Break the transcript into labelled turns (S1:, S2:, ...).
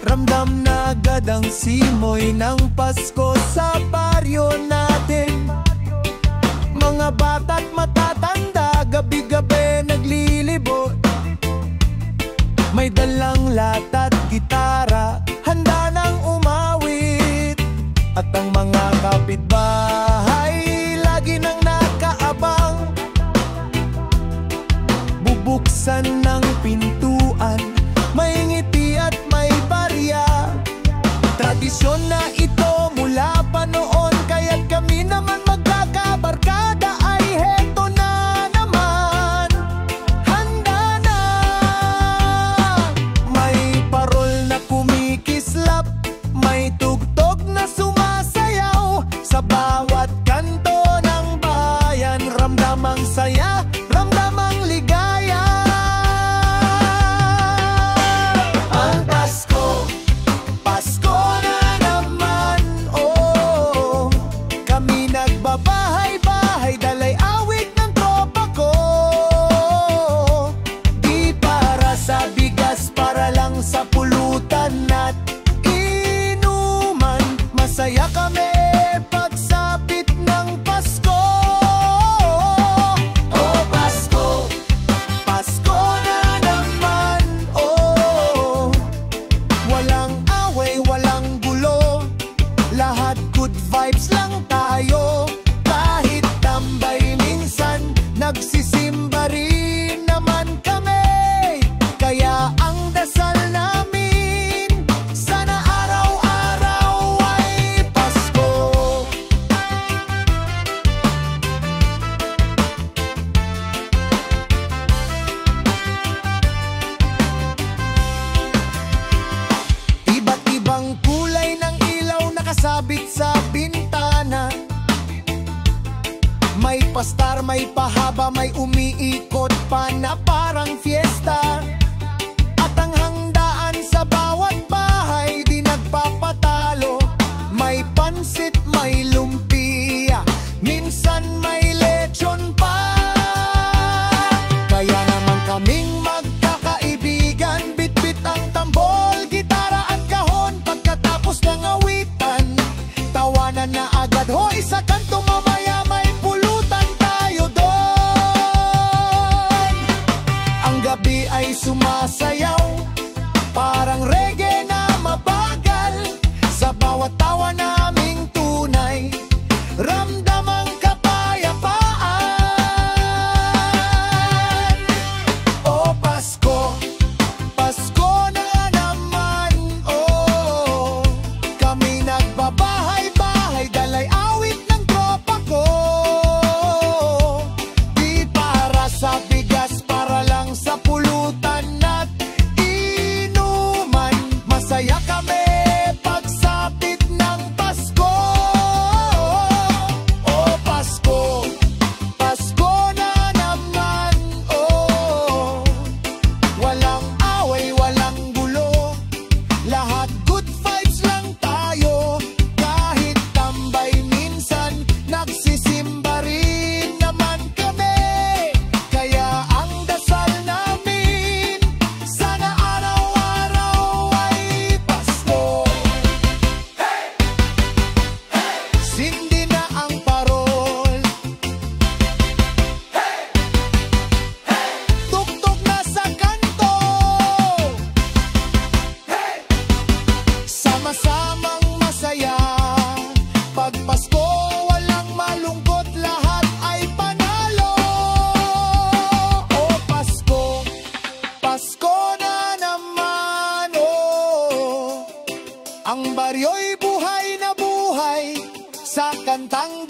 S1: Ramdam na agad ang simoy ng Pasko sa baryo natin. Mga bata't matatanda, gabi-gabi naglilibot. May dalang lata't gitara, handa nang umawit. At ang mga kapitbahay lagi nang nakaabang. Bubuksan ng pintuan, may ngiti at may barya. Tradisyon na ito mula pa noon, kaya't kami naman magkakabarkada ay heto na naman. Handa na. May parol na kumikislap, may tugtog na sumasayaw. Sa bawat kanto ng bayan, ramdam ang saya, ramdam ang ligaya. Ang Pasko, Pasko na naman, oh. Kami nagbabahay-bahay, dalay awit ng tropa ko. Di para sa bigas, para lang sa pulutan at inuman. Masaya kami pagsapit ng Pasko. Oh Pasko, Pasko na naman, oh. Walang away, walang gulo, lahat good vibes lang tayo. Kahit tambay minsan, nagsisimba rin naman kami. Kaya ang dasal namin, sana araw-araw ay Pasko. Iba't ibang kulay ng ilaw nakasabit sa bintana. May pastar, may pahaba, may umiikot pa na parang fiesta. At ang handaan sa bawat bahay di nagpapatalo. May pansit, may lumpia, minsan may lechon pa. Kaya naman kaming magkakaibigan, bitbit ang tambol, gitara at kahon. Pagkatapos ng awitan, tawanan na agad, hoy sa kanto mamaya may pulutan tayo doon. Ang gabi ay sumasayaw, parang reggae na mabagal. Sa bawat tawa naming tunay, ramdam ang kapayapaan. Oh Pasko, Pasko na naman, oh. Kami nagbabahay-bahay, dalay awit ng tropa ko. Di para sa bigas, para lang sa pulutan at inuman. Masaya kami pagsapit ng Pasko. Oh Pasko, Pasko na naman, oh. Walang away, walang gulo, lahat good vibes lang tayo. Kahit tambay minsan, nagsisimba rin naman kami. Kaya ang dasal namin, sana araw-araw ay Pasko. Sindi na ang parol, tugtog na sa kanto. Sama-samang masaya, pag Pasko walang malungkot, lahat ay panalo. Oh Pasko, Pasko na naman, oh. Ang baryo'y buhay na buhay sa kantang